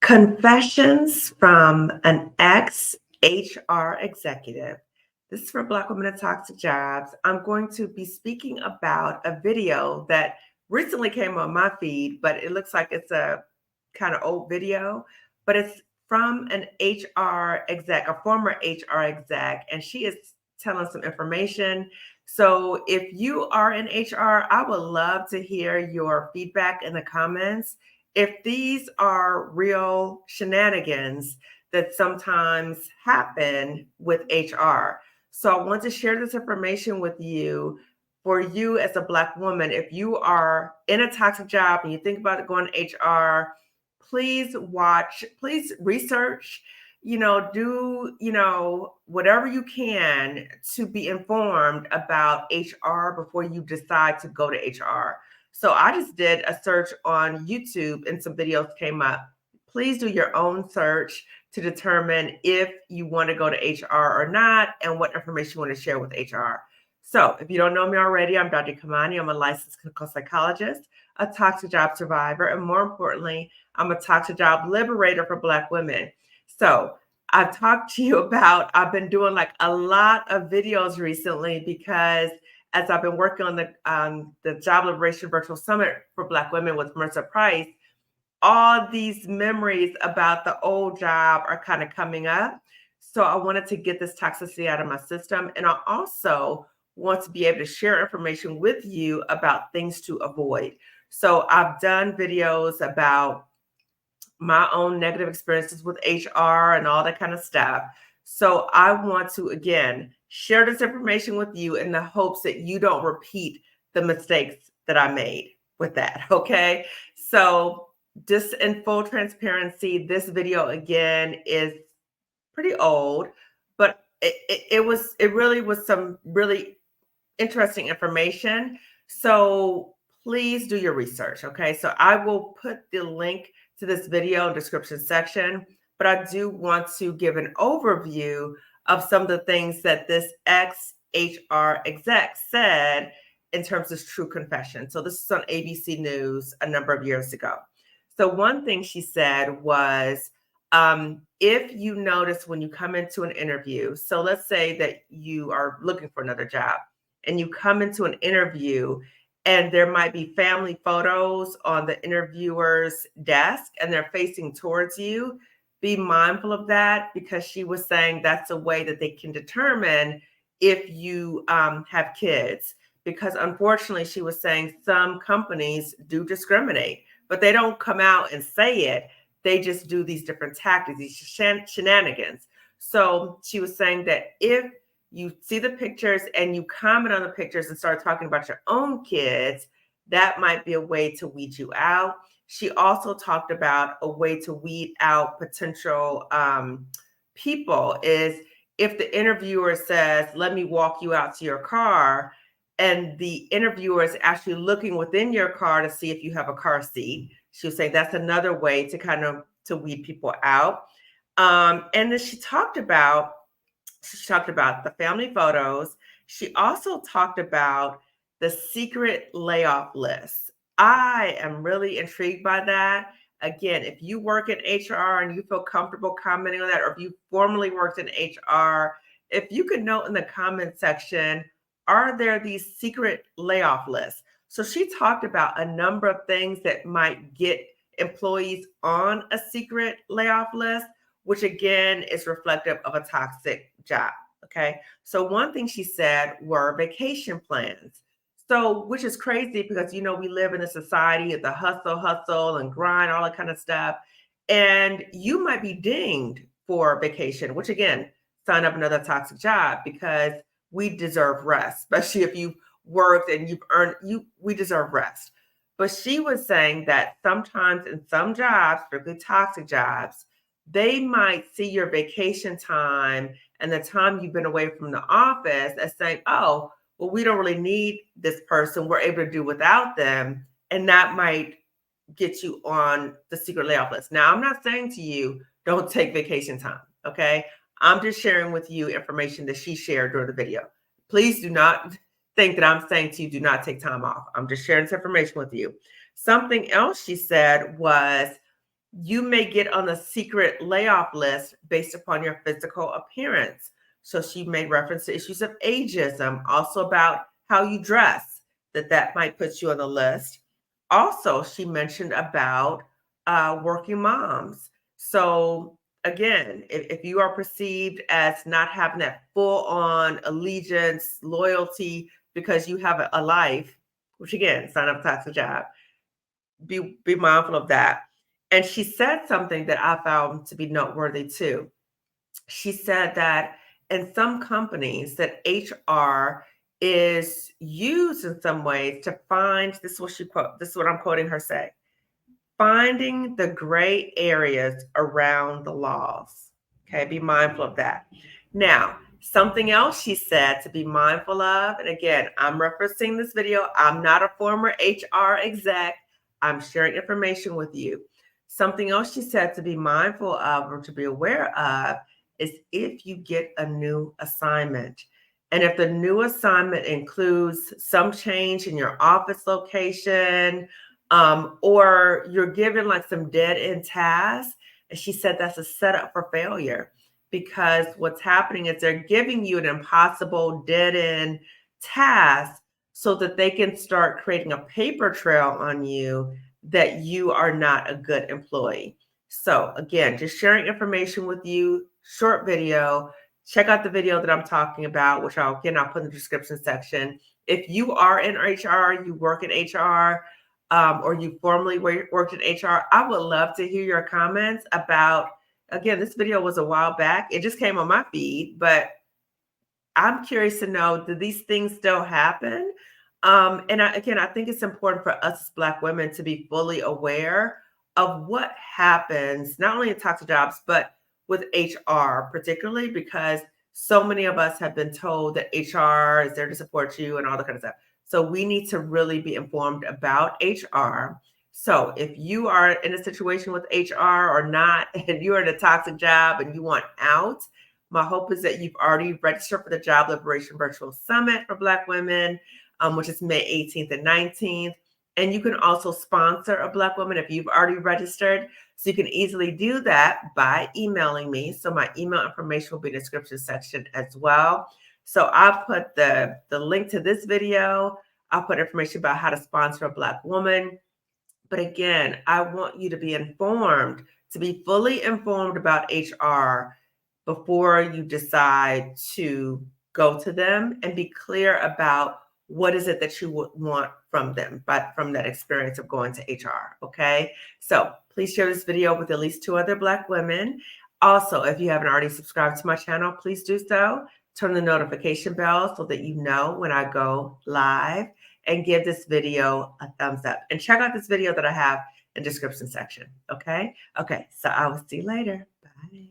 Confessions from an ex HR executive. This is for Black women in toxic jobs. I'm going to be speaking about a video that recently came on my feed, but it looks like it's a kind of old video, but it's from an HR exec, a former HR exec, and she is telling some information. So if you are in HR, I would love to hear your feedback in the comments if these are real shenanigans that sometimes happen with HR. So I want to share this information with you for you as a Black woman. If you are in a toxic job and you think about going to HR, please watch, please research, do, whatever you can to be informed about HR before you decide to go to HR. So I just did a search on YouTube and some videos came up. Please do your own search to determine if you want to go to HR or not and what information you want to share with HR. So if you don't know me already, I'm Dr. Glamazini. I'm a licensed clinical psychologist, a toxic job survivor, and more importantly, I'm a toxic job liberator for Black women. So I've talked to you about, I've been doing like a lot of videos recently because as I've been working on the Job Liberation Virtual Summit for Black women with Mercer Price, all these memories about the old job are kind of coming up. So I wanted to get this toxicity out of my system. And I also want to be able to share information with you about things to avoid. So I've done videos about my own negative experiences with HR and all that kind of stuff. So I want to, again, share this information with you in the hopes that you don't repeat the mistakes that I made with that, okay? So just in full transparency, this video, again, is pretty old, but it really was some really interesting information. So please do your research, okay? So I will put the link to this video in the description section, but I do want to give an overview of some of the things that this ex-HR exec said in terms of true confession. So this is on ABC News a number of years ago. So one thing she said was, if you notice when you come into an interview, so let's say that you are looking for another job and you come into an interview and there might be family photos on the interviewer's desk and they're facing towards you, be mindful of that because she was saying that's a way that they can determine if you have kids. Because unfortunately, she was saying some companies do discriminate, but they don't come out and say it. They just do these different tactics, these shenanigans. So she was saying that if you see the pictures and you comment on the pictures and start talking about your own kids, that might be a way to weed you out. She also talked about a way to weed out potential people is if the interviewer says, let me walk you out to your car, and the interviewer is actually looking within your car to see if you have a car seat. She was saying that's another way to kind of to weed people out. And then she talked about the family photos. She also talked about the secret layoff list. I am really intrigued by that. Again, if you work in HR and you feel comfortable commenting on that, or if you formerly worked in HR, if you could note in the comment section, are there these secret layoff lists? So she talked about a number of things that might get employees on a secret layoff list, which again is reflective of a toxic job. Okay. So one thing she said were vacation plans. So, which is crazy because, we live in a society of the hustle and grind, all that kind of stuff. And you might be dinged for vacation, which again, sign up another toxic job because we deserve rest, especially if you've worked and you've earned, we deserve rest. But she was saying that sometimes in some jobs, particularly toxic jobs, they might see your vacation time and the time you've been away from the office as saying, oh, well, we don't really need this person. We're able to do without them. And that might get you on the secret layoff list. Now, I'm not saying to you, don't take vacation time. Okay. I'm just sharing with you information that she shared during the video. Please do not think that I'm saying to you, do not take time off. I'm just sharing this information with you. Something else she said was, You may get on a secret layoff list based upon your physical appearance. So she made reference to issues of ageism, also about how you dress, that might put you on the list. Also, she mentioned about working moms. So again, if you are perceived as not having that full on allegiance, loyalty, because you have a life, which again, sign up tax a job, be mindful of that. And she said something that I found to be noteworthy too. She said that in some companies that HR is used in some ways to find, this is what she quote, this is what I'm quoting her say, finding the gray areas around the laws. Okay, be mindful of that. Now, something else she said to be mindful of, and again, I'm referencing this video. I'm not a former HR exec. I'm sharing information with you. Something else she said to be mindful of or to be aware of is if you get a new assignment. And if the new assignment includes some change in your office location, or you're given like some dead end tasks. And she said that's a setup for failure because what's happening is they're giving you an impossible dead end task so that they can start creating a paper trail on you that you are not a good employee. So again, just sharing information with you, short video. Check out the video that I'm talking about, which I'll put in the description section. If you are in HR, you work in HR, or you formerly worked in HR, I would love to hear your comments about, again, this video was a while back. It just came on my feed, but I'm curious to know, do these things still happen? Again, I think it's important for us as Black women to be fully aware of what happens, not only in toxic jobs, but with HR, particularly because so many of us have been told that HR is there to support you and all that kind of stuff. So we need to really be informed about HR. So if you are in a situation with HR or not, and you're in a toxic job and you want out, my hope is that you've already registered for the Job Liberation Virtual Summit for Black women, which is May 18th and 19th. And you can also sponsor a Black woman if you've already registered. So you can easily do that by emailing me. So my email information will be in the description section as well. So I'll put the link to this video. I'll put information about how to sponsor a Black woman. But again, I want you to be informed, to be fully informed about HR before you decide to go to them, and be clear about what is it that you would want from them, but from that experience of going to HR. Okay. So please share this video with at least 2 other Black women. Also, if you haven't already subscribed to my channel, please do so. Turn the notification bell so that you know when I go live, and give this video a thumbs up. And check out this video that I have in the description section. Okay. Okay. So I will see you later. Bye.